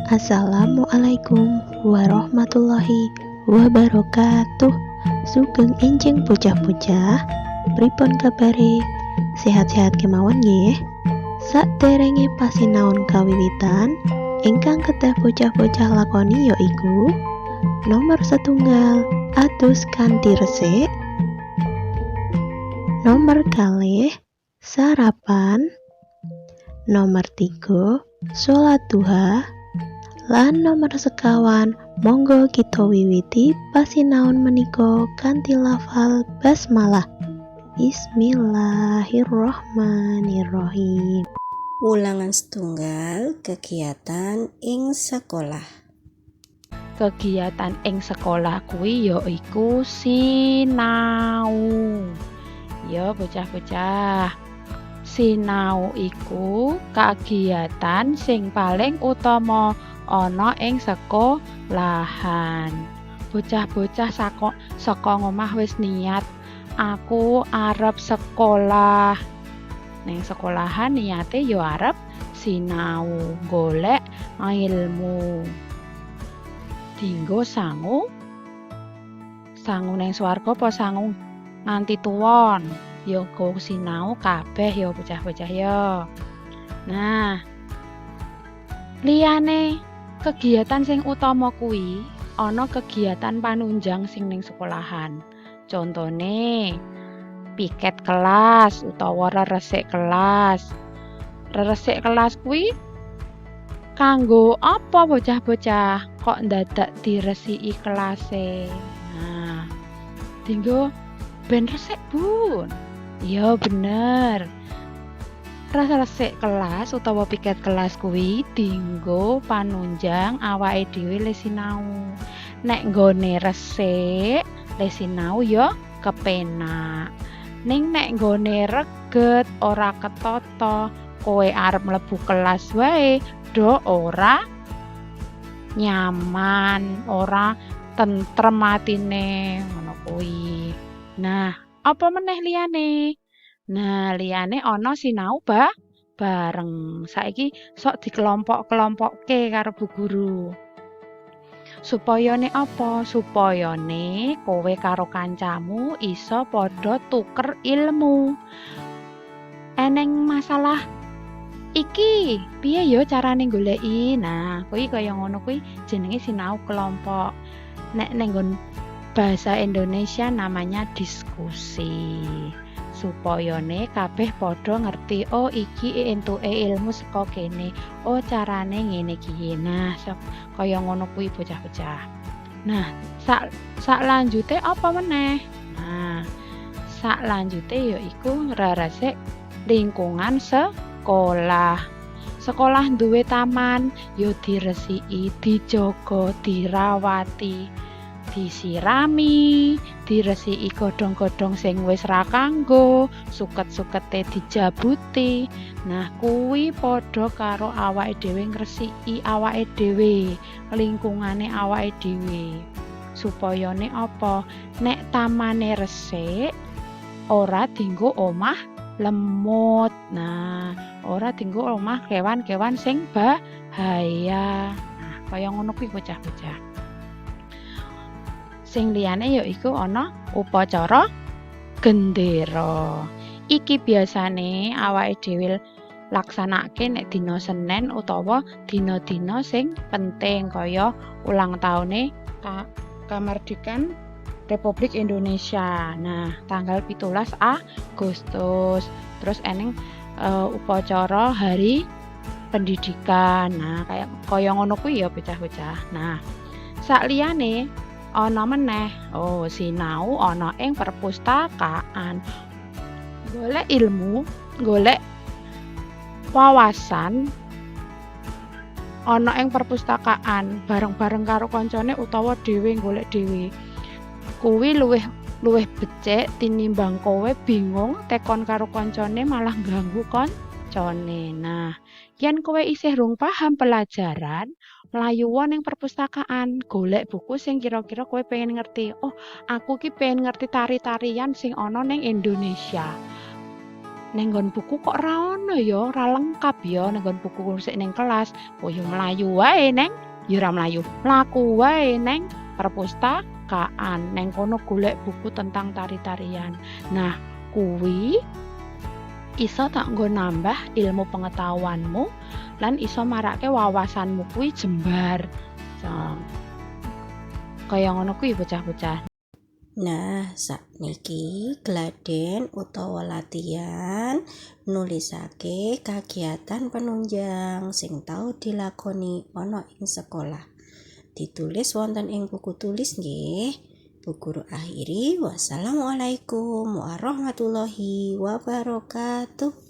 Assalamualaikum warahmatullahi wabarakatuh. Sugeng enjing bocah-bocah, pripun kabare? Sehat-sehat kemawon nggih? Saderenge pasinaon kawiwitan, ingkang kedah bocah-bocah lakoni yaiku nomor setunggal atus kanthi resik, nomor kalih sarapan, nomor 3 sholat duha, lan nomor sekawan monggo kita wiwiti pasinaon menika kanthi lafal basmalah. Bismillahirrohmanirrohim. Ulangan setunggal kegiatan ing sekolah. Kegiatan ing sekolah kuwi yaiku sinau. Ya bocah-bocah, sinau iku kegiatan sing paling utama ana ing sekolahan. Bocah-bocah saka ngomah wis niat, aku arep sekolah. Ning sekolahan niate yo arep sinau, golek ilmu. Dinggo sangu ning swarga apa sangu nganti tuwon? Yo go sinau kabeh yo bocah-bocah yo. Nah, liyane kegiatan sing utama kuwi ana kegiatan panunjang sing ning sekolahan. Contone piket kelas utawa reresik kelas. Reresik kelas kuwi kanggo apa bocah-bocah? Kok ndadak diresiki kelase? Nah, dinggo ben resik, Bun. Iya bener. Resik kelas utawa piket kelas kuwi dinggo panunjang awake dhewe le sinau. Nek nggone resik le sinau ya kepenak. Ning nek nggone reget ora ketata, kowe arep mlebu kelas wae do ora nyaman, ora tentrem atine ngono kuwi. Nah, apa meneh liyane? Nah, liyane ana sinau bareng. Saiki sok dikelompok-kelompokke karo Bu Guru. Supayane apa? Supayane kowe karo kancamu iso padha tuker ilmu. Eneng masalah iki, piye ya carane goleki? Nah, kuwi kaya ngono kuwi jenenge sinau kelompok. Nek ning bahasa Indonesia namanya diskusi. Supayane kabeh padha ngerti, oh iki entuke ilmu saka kene. Oh carane ngene iki. Nah, kaya ngono kuwi bocah-bocah. Nah, sak lanjute apa meneh? Nah, sak lanjute yaiku reresik lingkungan sekolah. Sekolah duwe taman, yo diresiki, dijaga, dirawati, disirami, diresiki godhong-godhong sing wis ra kanggo, suket-sukete dijabuti. Nah, kuwi padha karo awake dhewe ngresiki awake dhewe, lingkungane awake dhewe. Supayane apa? Nek tamane resik, ora dienggo omah lemut. Nah, ora dienggo omah kewan-kewan sing bahaya. Nah, kaya ngono kuwi bocah-bocah. Sing liyane yaiku ana upacara gendera. Iki biasane awake dhewe laksanake nek dina Senin utawa dina-dina sing penting kaya ulang taune kamardikan Republik Indonesia. Nah, tanggal 17 Agustus. Terus eneng upacara hari pendidikan. Nah, kaya ngono kuwi ya bocah-bocah. Nah, sak liyane ana meneh, sinau ana ing perpustakaan. Golek ilmu, golek wawasan ana ing perpustakaan bareng-bareng karo kancane utawa dhewe golek dhewe. Kuwi luwih becik tinimbang kowe bingung tekon karo kancane malah ganggu kancane. Nah, yen kowe isih rung paham pelajaran, mlayu ning perpustakaan, golek buku sing kira-kira kowe pengen ngerti. Oh, aku ki pengen ngerti tari-tarian sing ana ning Indonesia. ning nggon buku kok ra ono ya, ra lengkap ya ning nggon buku sik ning kelas. Oh ya mlayu wae neng, ya ora mlayu, mlaku wae neng perpustakaan. Neng kono golek buku tentang tari-tarian. Nah, kuwi iso tak nggo nambah ilmu pengetahuanmu lan iso marake wawasanmu kuwi jembar. Kaya ngono kuwi bocah-bocah. Nah, sakniki gladen utawa latihan nulisake kegiatan penunjang sing tau dilakoni ana ing sekolah. Ditulis wonten ing buku tulis nggih. Bu Guru akhiri, wassalamualaikum warahmatullahi wabarakatuh.